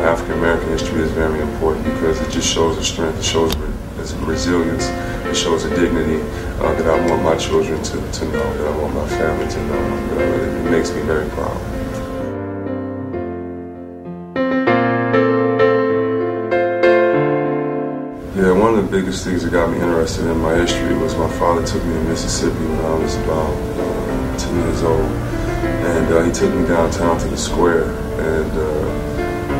African American history is very important because it just shows a strength, it shows a resilience, it shows a dignity that I want my children to know, that I want my family to know. It makes me very proud. Yeah, one of the biggest things that got me interested in my history was my father took me to Mississippi when I was about 10 years old. And he took me downtown to the square, and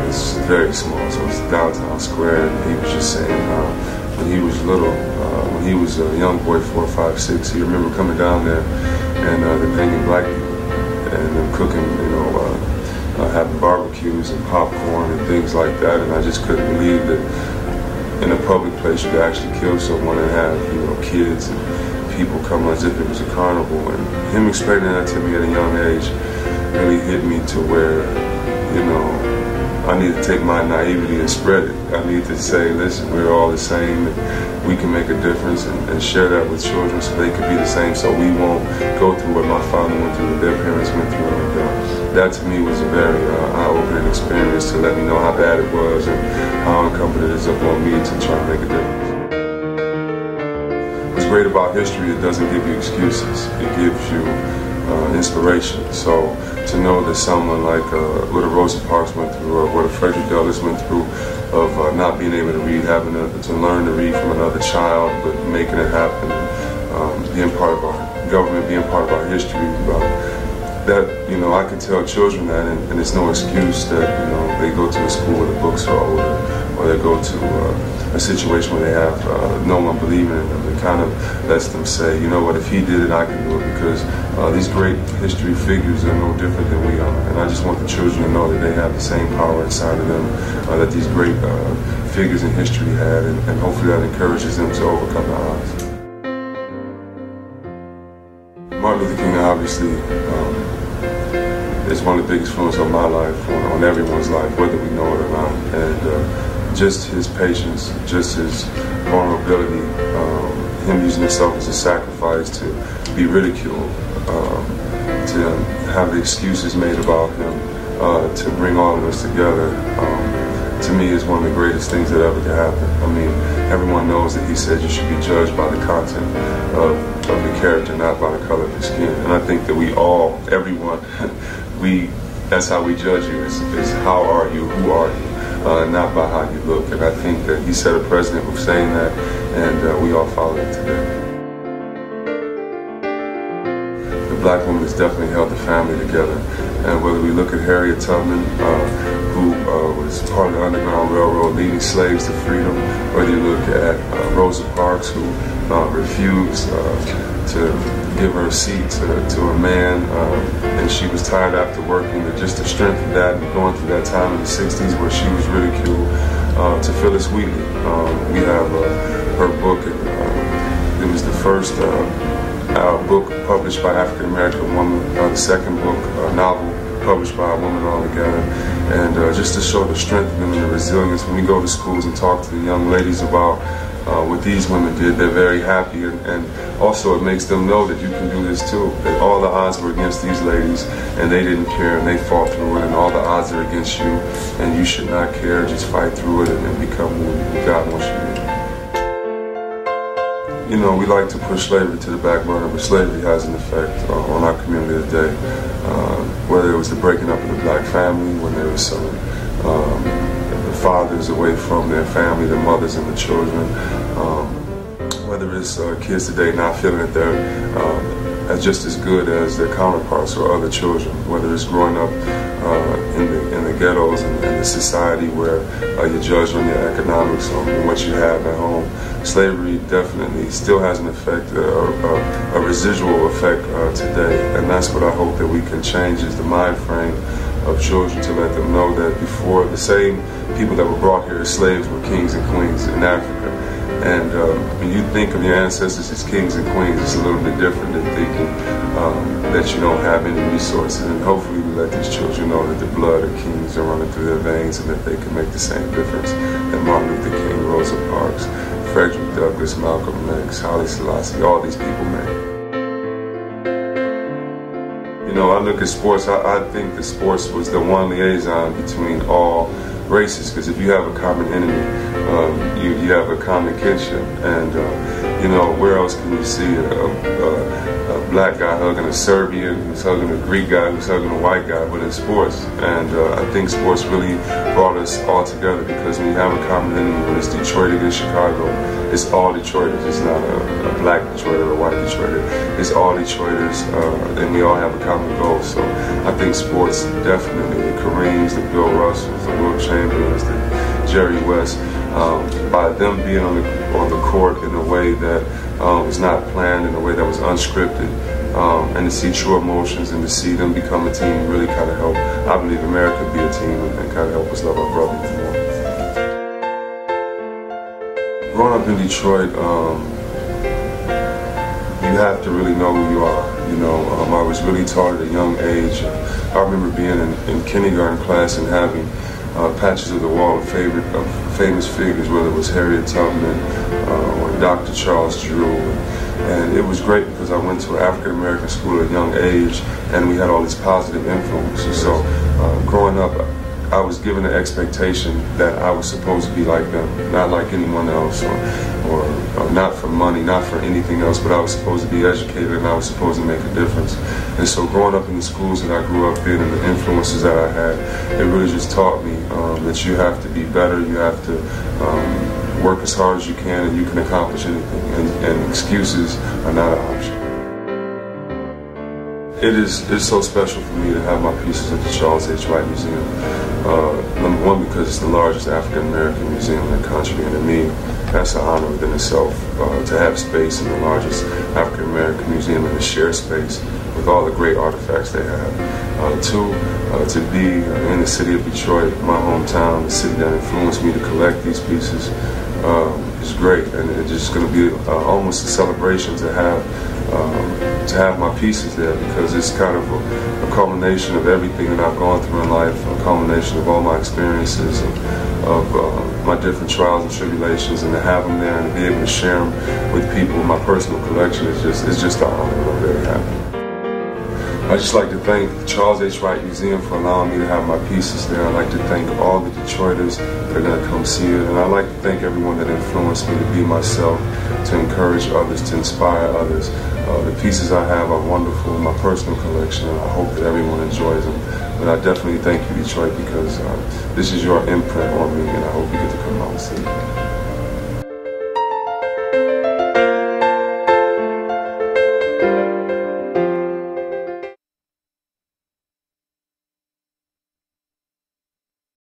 it's very small, so it's the downtown square, and he was just saying how when he was little, when he was a young boy, 4, 5, 6, he remembered coming down there and them hanging black people and them cooking, you know, having barbecues and popcorn and things like that, and I just couldn't believe that in a public place you could actually kill someone and have, you know, kids and people come as if it was a carnival. And him explaining that to me at a young age really hit me to where, you know, I need to take my naivety and spread it. I need to say, listen, we're all the same, and we can make a difference, and share that with children so they can be the same, so we won't go through what my father went through, what their parents went through. And that to me was a very eye-opening experience to let me know how bad it was and how incumbent it is upon me to try to make a difference. What's great about history, it doesn't give you excuses. It gives you inspiration. So to know that someone like what a Rosa Parks went through, or what a Frederick Douglass went through, of not being able to read, having to learn to read from another child, but making it happen, being part of our government, being part of our history, that, you know, I can tell children that, and it's no excuse that, you know, they go to a school where the books are older, or they go to a situation where they have no one believing in them. It kind of lets them say, you know what, if he did it, I can do it, because these great history figures are no different than we are. And I just want the children to know that they have the same power inside of them that these great figures in history had, and hopefully that encourages them to overcome the odds. Martin Luther King obviously is one of the biggest influences on my life, on everyone's life, whether we know it or not. And just his patience, just his vulnerability, him using himself as a sacrifice to be ridiculed, to have the excuses made about him, to bring all of us together, to me is one of the greatest things that ever could happen. I mean, everyone knows that he said you should be judged by the content of the character, not by the color of your skin. And I think that we all, everyone, that's how we judge you, is how are you, who are you, not by how you look. And I think that he set a precedent with saying that, and we all follow it today. The black woman has definitely held the family together. And whether we look at Harriet Tubman, who was part of the Underground Railroad leading slaves to freedom, whether you look at Rosa Parks, who refused to give her a seat to a man, and she was tired after working, just the strength of that, and going through that time in the 60s where she was ridiculed, to Phillis Wheatley. We have her book, and it was the first book published by African American woman, the second book, novel published by a woman altogether, and just to show the strength of them and the resilience. When we go to schools and talk to the young ladies about what these women did, they're very happy, and also it makes them know that you can do this too, that all the odds were against these ladies and they didn't care and they fought through it, and all the odds are against you and you should not care, just fight through it and become who God wants you to be. You know, we like to push slavery to the back burner, but slavery has an effect on our community today. Whether it was the breaking up of the black family, when there was some the fathers away from their family, the mothers and the children, whether it's kids today not feeling that they're as just as good as their counterparts or other children, whether it's growing up in the ghettos and the society where you're judged on your economics, on what you have at home. Slavery definitely still has an effect, a residual effect today, and that's what I hope that we can change, is the mind frame of children, to let them know that before, the same people that were brought here as slaves were kings and queens in Africa. And when you think of your ancestors as kings and queens, it's a little bit different than thinking that you don't have any resources. And hopefully we let these children know that the blood of kings are running through their veins, and that they can make the same difference that Martin Luther King, Rosa Parks, Frederick Douglass, Malcolm X, Haile Selassie, all these people made. You know, I look at sports, I think that sports was the one liaison between all races, because if you have a common enemy, you have a common kinship. And you know, where else can you see a black guy hugging a Serbian, who's hugging a Greek guy, who's hugging a white guy, but in sports? And I think sports really brought us all together, because when you have a common enemy, when it's Detroit against Chicago, it's all Detroiters. It's not a black Detroiter or a white Detroiter. It's all Detroiters, and we all have a common goal. So I think sports definitely, the Kareems, the Bill Russells, the Will Chamberlains, the Jerry West, by them being on the court in a way that was not planned, in a way that was unscripted, and to see true emotions and to see them become a team really kind of helped, I believe, America be a team and kind of help us love our brother more. Growing up in Detroit, you have to really know who you are. You know, I was really taught at a young age. I remember being in kindergarten class and having patches of the wall of famous figures, whether it was Harriet Tubman or Dr. Charles Drew. And it was great because I went to an African-American school at a young age, and we had all these positive influences. So growing up, I was given an expectation that I was supposed to be like them, not like anyone else, or not for money, not for anything else, but I was supposed to be educated and I was supposed to make a difference. And so growing up in the schools that I grew up in and the influences that I had, it really just taught me that you have to be better, you have to work as hard as you can, and you can accomplish anything, and excuses are not an option. It's so special for me to have my pieces at the Charles H. Wright Museum. Number one, because it's the largest African-American museum in the country, and to me, that's an honor within itself to have space in the largest African-American museum and to share space with all the great artifacts they have. Two, to be in the city of Detroit, my hometown, the city that influenced me to collect these pieces, is great, and it's just going to be almost a celebration to have my pieces there, because it's kind of a culmination of everything that I've gone through in life, a culmination of all my experiences, of my different trials and tribulations, and to have them there and to be able to share them with people in my personal collection is just an honor, and I'm very happy. I'd just like to thank the Charles H. Wright Museum for allowing me to have my pieces there. I'd like to thank all the Detroiters that are going to come see it. And I'd like to thank everyone that influenced me to be myself, to encourage others, to inspire others. The pieces I have are wonderful in my personal collection, and I hope that everyone enjoys them. But I definitely thank you, Detroit, because this is your imprint on me, and I hope you get to come out and see it.